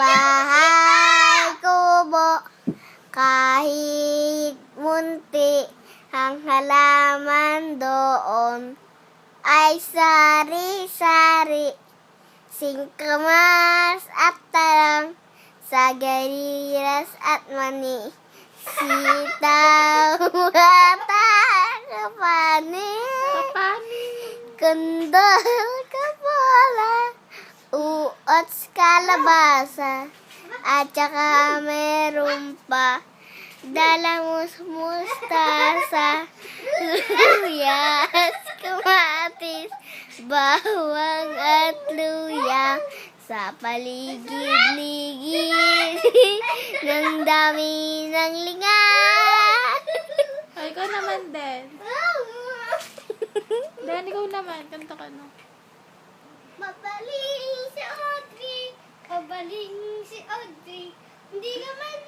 bahay kubo, kahit munti ang halaman doon ay sari-sari, singkamas at tarang, sagariras at mani, sitaw, bata, kapani, kundol, kapola, uots, kalabasa, at saka meron pa dalamus, mustasa, luyas, kamatis, bawang at luya sa paligid-ligid ng dami ng linga. Ay, ikaw naman din. Dan, ikaw naman. Kanta ka no. Mabaling si Audrey, kabaling si Audrey, hindi naman